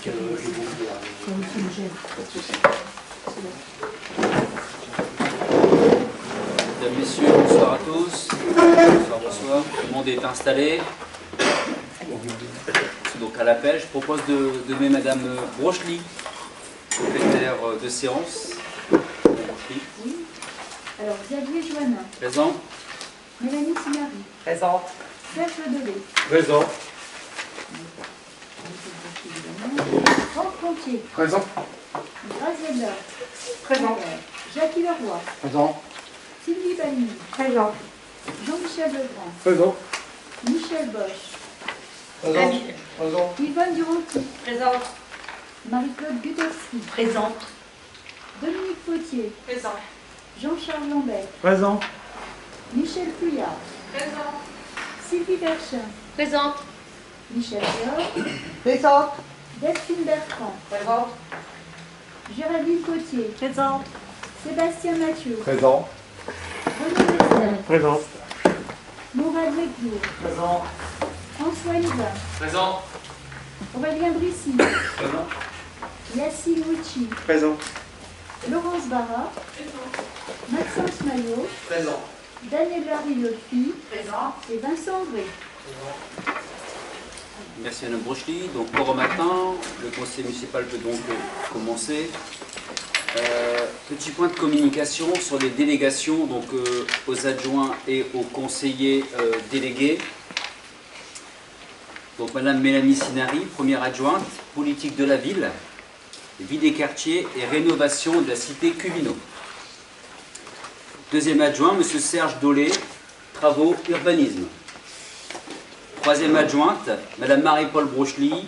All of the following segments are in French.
que le groupe Pas de souci. Mesdames, Messieurs, bonsoir à tous. Bonsoir, bonsoir. Tout le monde est installé. Donc à l'appel, je propose de nommer Madame Brochely, secrétaire de séance. Madame Brochely. Oui. Alors, Xavier Joannin. Présent. Mélanie Sinari. Présente. Serge Delay. Présent. Franck Pontier. Présent. Graziella. Présent. Jackie Leroy. Présent. Sylvie Bagny. Présent. Jean-Michel Legrand. Présent. Michel Bosch. Présent. Présent. Yvonne Duranty. Présente. Marie-Claude Guterski. Présente. Dominique Potier. Présent. Jean-Charles Lambert. Présent. Michel Fouillard. Présent. Sylvie Berchin. Présente. Michel Dior. Présente. Delphine Bertrand. Présente. Géraldine Potier. Présente. Sébastien Mathieu. Présent. Renaud Lestel. Présent. Mourad Mekdour. Présent. François Hivin. Présent. Aurélien Brissy. Présent. Yassine Witchi. Présent. Laurence Barra. Maxence Maillot. Présent. Daniela Riolfi. Présent. Et Vincent André. Merci Madame Brochely. Donc pour au matin, le conseil municipal peut donc commencer. Petit point de communication sur les délégations donc, aux adjoints et aux conseillers délégués. Donc Madame Mélanie Sinari, première adjointe, politique de la ville, vie des quartiers et rénovation de la cité Cuvino. Deuxième adjoint, Monsieur Serge Dolé, travaux urbanisme. Troisième adjointe, Madame Marie-Paul Brochely,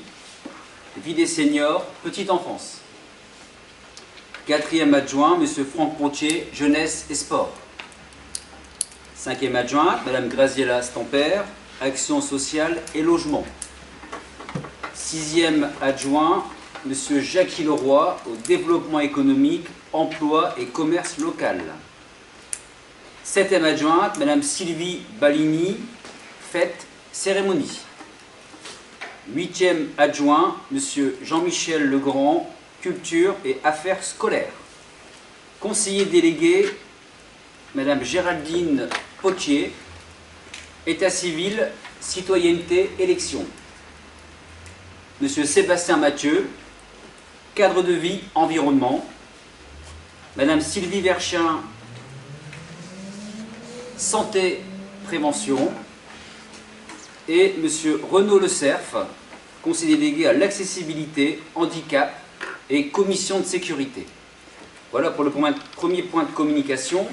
vie des seniors, petite enfance. Quatrième adjoint, Monsieur Franck Pontier, jeunesse et sport. Cinquième adjointe, Madame Graziella Stamper, action sociale et logement. Sixième adjoint, Monsieur Jackie Leroy, au développement économique, emploi et commerce local. Septième adjointe, Madame Sylvie Baligny, fête, cérémonie. Huitième adjoint, Monsieur Jean-Michel Legrand, culture et affaires scolaires. Conseiller délégué, Madame Géraldine Potier, état civil, citoyenneté, élection. Monsieur Sébastien Mathieu, cadre de vie, environnement. Madame Sylvie Verchin, santé, prévention. Et Monsieur Renaud Le Cerf, conseiller délégué à l'accessibilité, handicap et commission de sécurité. Voilà pour le premier point de communication.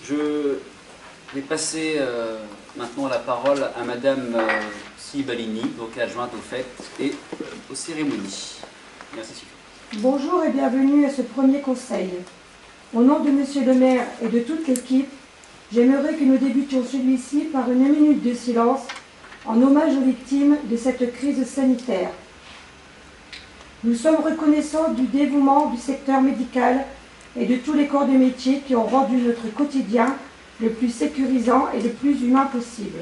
Je vais passer maintenant la parole à Madame Sylvie Baligny, donc adjointe aux fêtes et aux cérémonies. Merci Sylvie. Bonjour et bienvenue à ce premier conseil. Au nom de Monsieur le maire et de toute l'équipe, j'aimerais que nous débutions celui-ci par une minute de silence en hommage aux victimes de cette crise sanitaire. Nous sommes reconnaissants du dévouement du secteur médical et de tous les corps de métier qui ont rendu notre quotidien le plus sécurisant et le plus humain possible.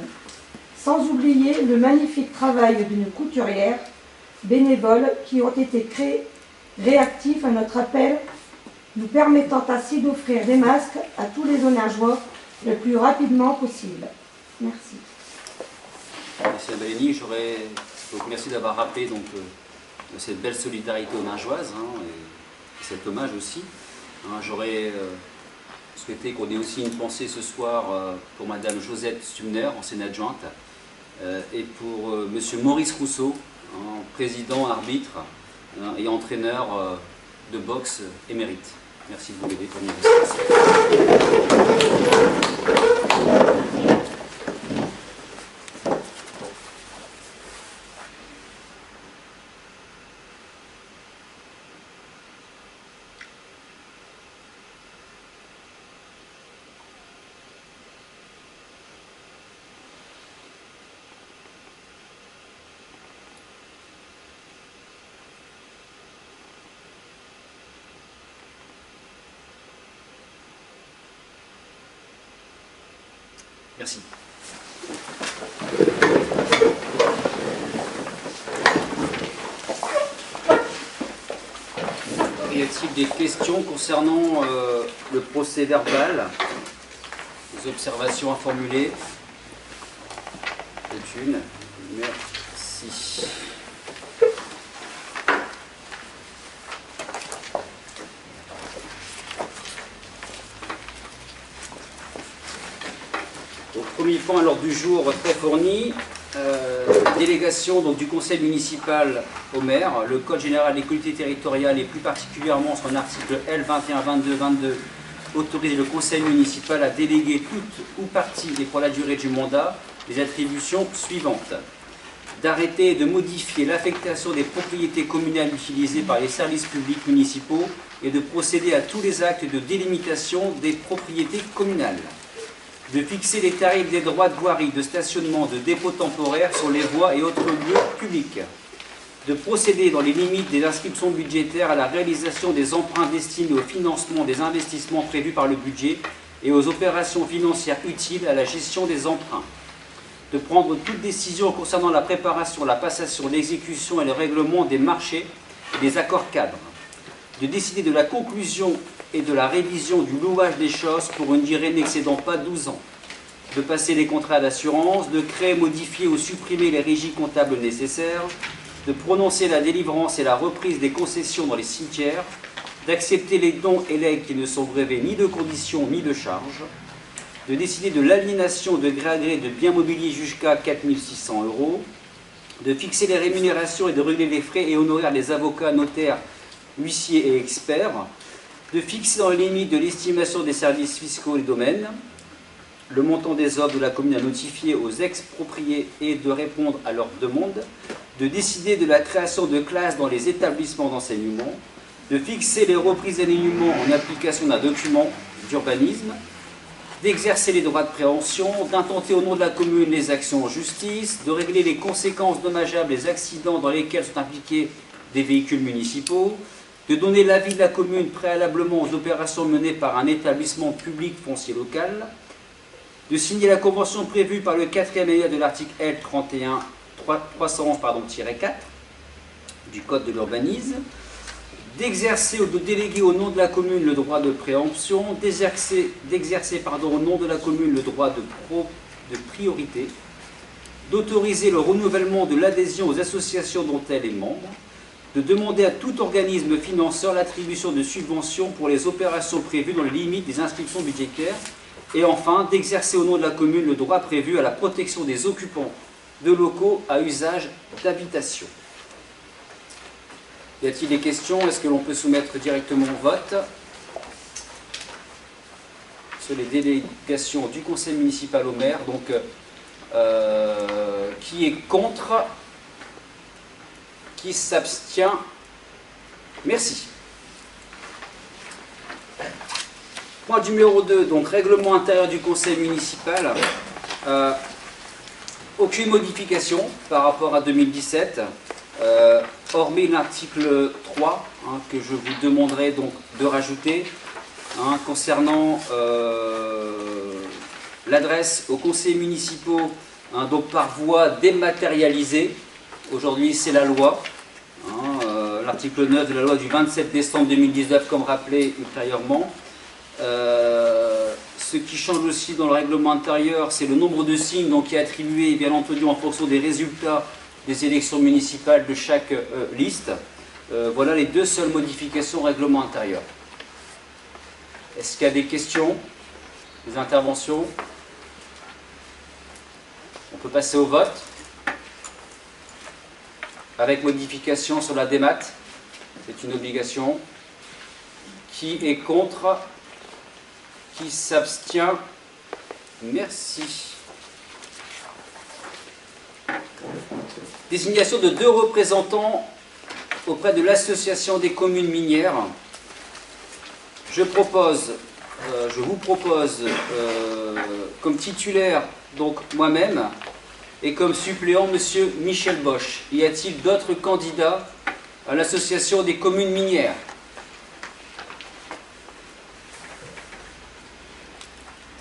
Sans oublier le magnifique travail de nos couturières, bénévoles qui ont été réactifs à notre appel, nous permettant ainsi d'offrir des masques à tous les Aunergeois le plus rapidement possible. Merci. Merci Madame Baligny. Merci d'avoir rappelé donc, cette belle solidarité aunergeoise et cet hommage aussi. J'aurais souhaité qu'on ait aussi une pensée ce soir pour Madame Josette Stumner, ancienne adjointe, et pour Monsieur Maurice Rousseau, président, arbitre et entraîneur de boxe émérite. Merci de vous aider pour nous. Merci. y a-t-il des questions concernant le procès verbal? Des observations à formuler? Aucune. Merci. Au premier point à l'ordre du jour très fourni, délégation donc, du conseil municipal au maire, le code général des collectivités territoriales et plus particulièrement son article L 21-22-22 autorise le conseil municipal à déléguer toute ou partie et pour la durée du mandat les attributions suivantes. D'arrêter et de modifier l'affectation des propriétés communales utilisées par les services publics municipaux et de procéder à tous les actes de délimitation des propriétés communales. De fixer les tarifs des droits de voirie, de stationnement, de dépôt temporaire sur les voies et autres lieux publics. De procéder dans les limites des inscriptions budgétaires à la réalisation des emprunts destinés au financement des investissements prévus par le budget et aux opérations financières utiles à la gestion des emprunts. De prendre toute décision concernant la préparation, la passation, l'exécution et le règlement des marchés et des accords cadres. De décider de la conclusion et de la révision du louage des choses pour une durée n'excédant pas 12 ans. De passer les contrats d'assurance, de créer, modifier ou supprimer les régies comptables nécessaires, de prononcer la délivrance et la reprise des concessions dans les cimetières, d'accepter les dons et legs qui ne sont grevés ni de conditions ni de charges, de décider de l'aliénation de gré à gré de biens mobiliers jusqu'à 4 600 €, de fixer les rémunérations et de régler les frais et honoraires des avocats, notaires, huissiers et experts, de fixer dans les limites de l'estimation des services fiscaux et domaines, le montant des offres de la commune à notifier aux expropriés et de répondre à leurs demandes, de décider de la création de classes dans les établissements d'enseignement, de fixer les reprises d'alignement en application d'un document d'urbanisme, d'exercer les droits de préemption, d'intenter au nom de la commune les actions en justice, de régler les conséquences dommageables des accidents dans lesquels sont impliqués des véhicules municipaux, de donner l'avis de la commune préalablement aux opérations menées par un établissement public foncier local, de signer la convention prévue par le 4e alinéa de l'article L 311-4 du Code de l'urbanisme, d'exercer ou de déléguer au nom de la commune le droit de préemption, d'exercer au nom de la commune le droit de priorité, d'autoriser le renouvellement de l'adhésion aux associations dont elle est membre, de demander à tout organisme financeur l'attribution de subventions pour les opérations prévues dans les limites des inscriptions budgétaires, et enfin d'exercer au nom de la commune le droit prévu à la protection des occupants de locaux à usage d'habitation. Y a-t-il des questions? Est-ce que l'on peut soumettre directement au vote sur les délégations du conseil municipal au maire? Donc, qui est contre? Qui s'abstient? Merci. Point numéro 2, donc règlement intérieur du conseil municipal. Aucune modification par rapport à 2017, hormis l'article 3 que je vous demanderai donc de rajouter concernant l'adresse aux conseillers municipaux donc par voie dématérialisée. Aujourd'hui c'est la loi, l'article 9 de la loi du 27 décembre 2019 comme rappelé ultérieurement. Ce qui change aussi dans le règlement intérieur, c'est le nombre de signes donc, qui est attribué, bien entendu, en fonction des résultats des élections municipales de chaque liste. Voilà les deux seules modifications au règlement intérieur. Est-ce qu'il y a des questions, des interventions? On peut passer au vote. Avec modification sur la démat, c'est une obligation. Qui est contre? Qui s'abstient? Merci. Désignation de 2 représentants auprès de l'Association des communes minières. Je vous propose comme titulaire donc moi-même et comme suppléant monsieur Michel Bosch. Y a-t-il d'autres candidats à l'Association des communes minières?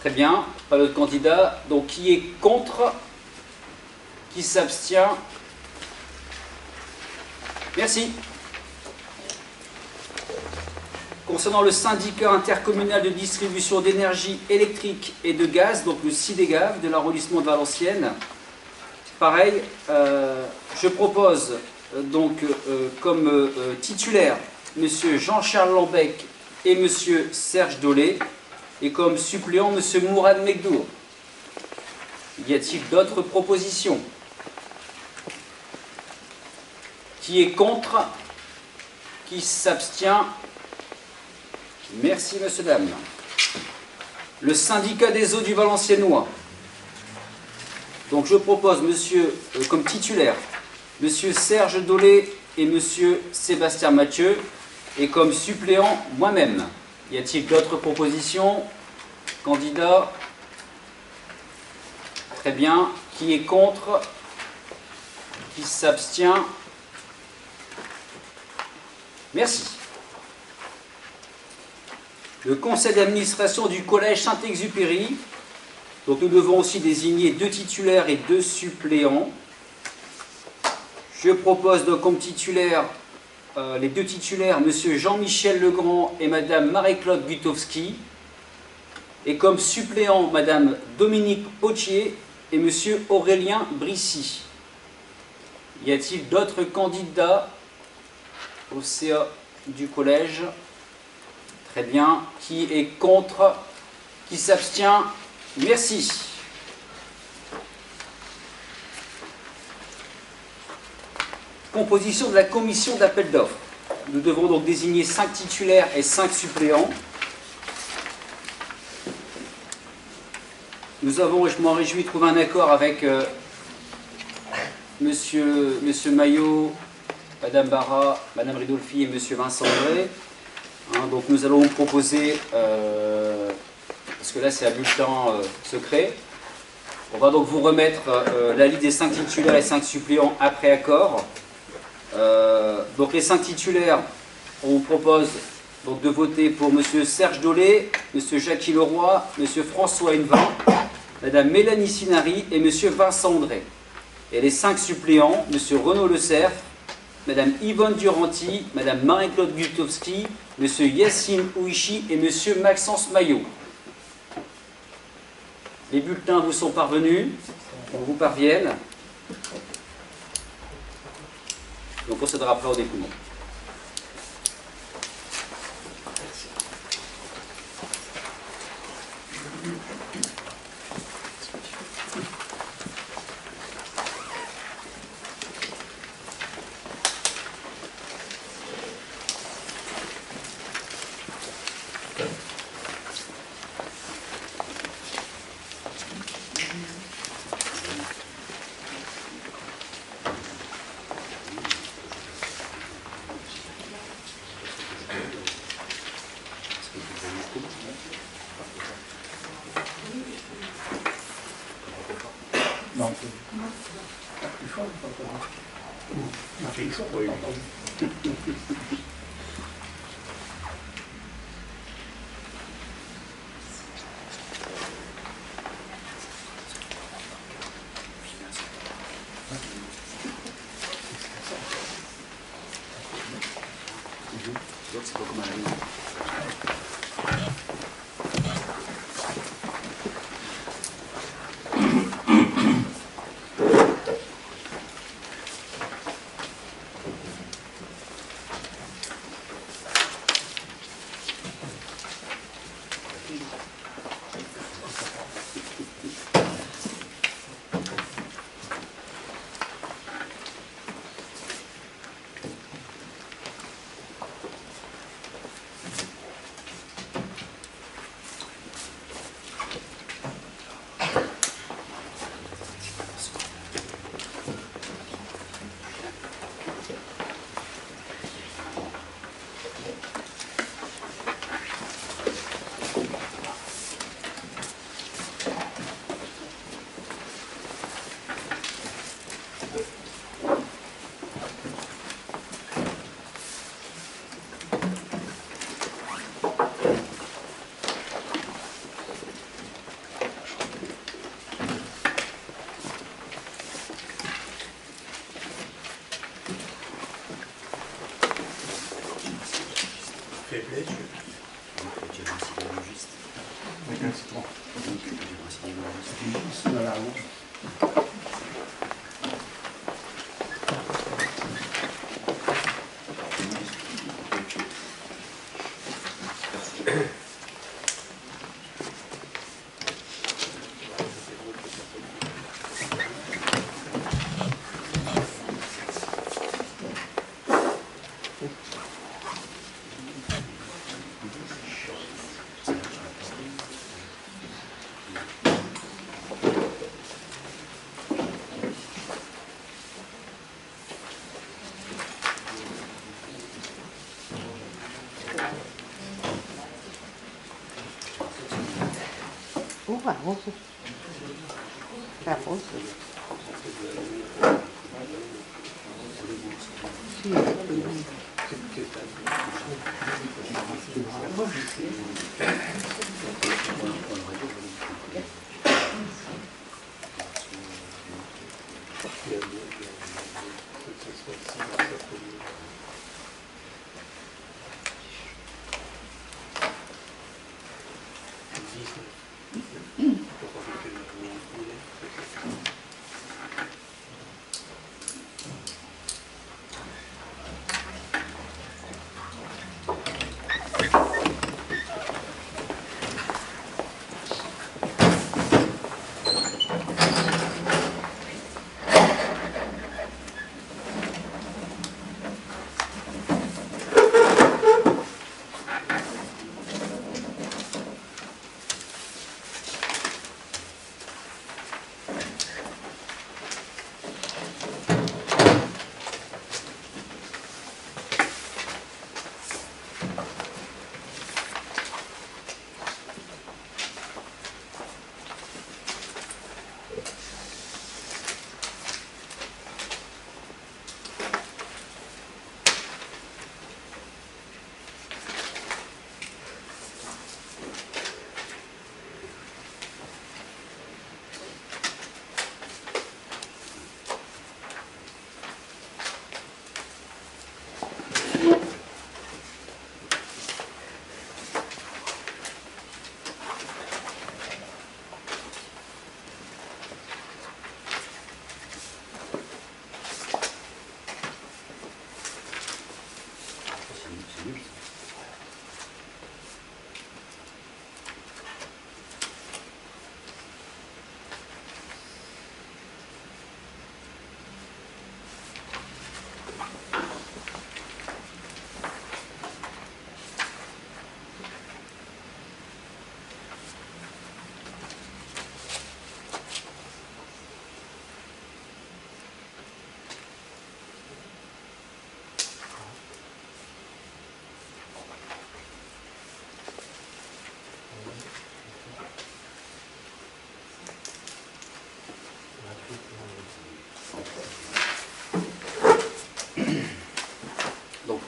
Très bien, pas d'autres candidats. Donc qui est contre? Qui s'abstient? Merci. Concernant le syndicat intercommunal de distribution d'énergie électrique et de gaz, donc le CIDEGAV de l'arrondissement de Valenciennes, pareil, je propose comme titulaire M. Jean-Charles Lambec et M. Serge Dolé, et comme suppléant M. Mourad Mekdour. Y a-t-il d'autres propositions? Qui est contre? Qui s'abstient? Merci, monsieur, dame. Le syndicat des eaux du Valenciennois. Donc je propose comme titulaire monsieur Serge Dolé et monsieur Sébastien Mathieu, et comme suppléant moi-même. Y a-t-il d'autres propositions? Candidats? Très bien. Qui est contre? Qui s'abstient? Merci. Le conseil d'administration du collège Saint-Exupéry. Donc nous devons aussi désigner 2 titulaires et 2 suppléants. Je propose donc comme titulaire, les 2 titulaires, M. Jean-Michel Legrand et Mme Marie-Claude Gutowski, et comme suppléant, Mme Dominique Potier et M. Aurélien Brissy. Y a-t-il d'autres candidats au CA du collège? Très bien. Qui est contre? Qui s'abstient? Merci. Composition de la commission d'appel d'offres. Nous devons donc désigner 5 titulaires et 5 suppléants. Nous avons, et je m'en réjouis, trouvé un accord avec monsieur Maillot, Madame Barra, Madame Ridolfi et Monsieur Vincent André. Donc nous allons vous proposer, parce que là c'est un bulletin secret, on va donc vous remettre la liste des 5 titulaires et 5 suppléants après accord. Donc les 5 titulaires, on vous propose donc de voter pour M. Serge Dolé, M. Jackie Leroy, M. François Henvin, Mme Mélanie Sinari et M. Vincent André. Et les 5 suppléants, M. Renaud Le Cerf, Mme Yvonne Duranty, Mme Marie-Claude Gutowski, M. Yassine Ouichi et M. Maxence Maillot. Les bulletins vous sont parvenus, on vous parviennent. On procédera après au dépouillement. Non. Il faut C'est pas comme à la maison. faiblesse. Tu as un sidérurgiste. Avec un citron. Tu as un sidérurgiste. C'est dans la rouge. Arroz. Arroz.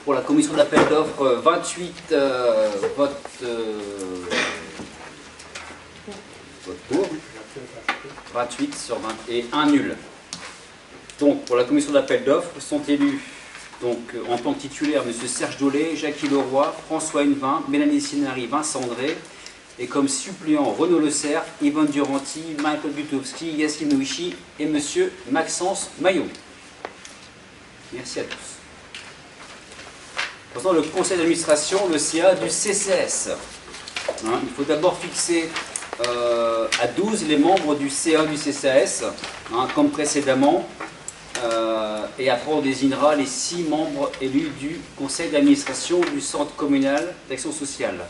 Pour la commission d'appel d'offres, 28 votes pour, 28 sur 20 et 1 nul. Donc pour la commission d'appel d'offres sont élus donc, en tant que titulaire M. Serge Dolé, Jackie Leroy, François Hennevin, Mélanie Sinari, Vincent André, et comme suppléant Renaud Le Cerf, Yvonne Duranty, Michael Gutowski, Yacine Ouichi et M. Maxence Maillot. Merci à tous. Maintenant, le conseil d'administration, le CA du CCS. Il faut d'abord fixer à 12 les membres du CA du CCS, comme précédemment, et après on désignera les 6 membres élus du conseil d'administration du centre communal d'action sociale.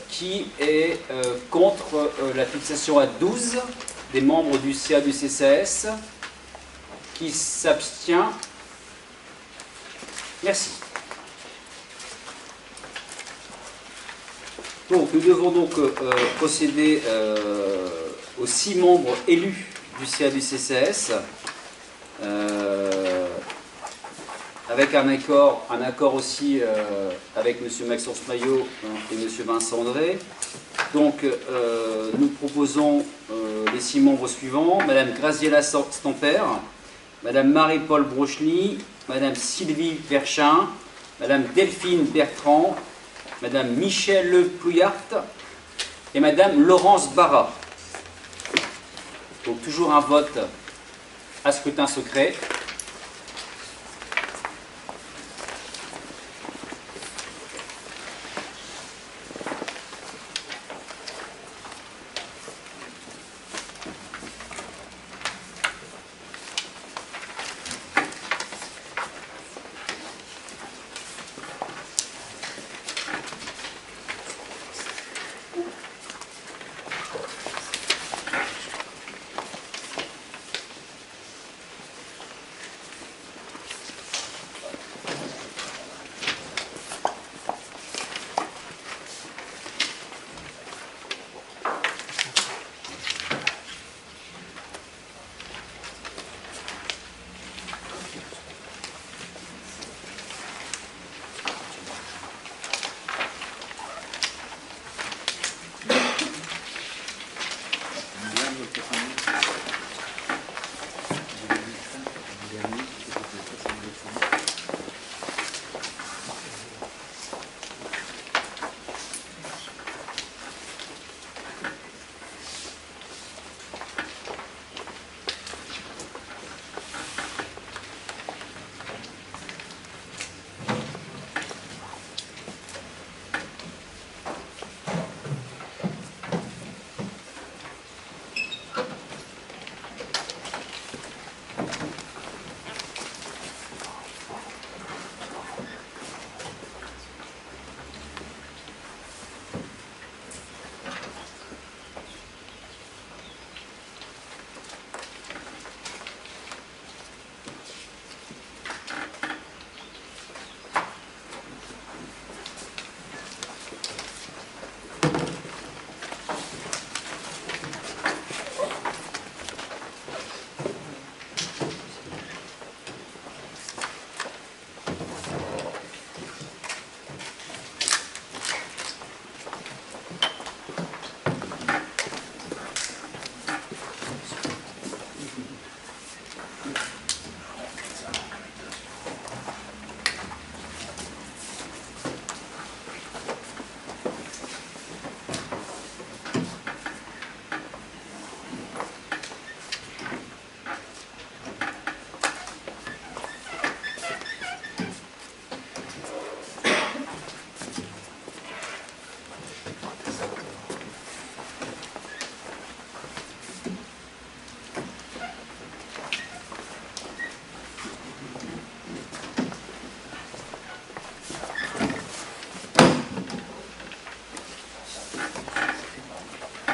Qui est contre la fixation à 12 des membres du CA du CCS? Qui s'abstient? Merci. Donc, nous devons donc procéder aux 6 membres élus du CA du CCS, avec un accord aussi avec M. Maxence Maillot et M. Vincent André. Donc, nous proposons les 6 membres suivants: Mme Graziella Stamper, Mme Marie-Paul Brochny, Mme Sylvie Perchin, Mme Delphine Bertrand Madame Michèle Plouillart et Madame Laurence Barra. Donc toujours un vote à scrutin secret.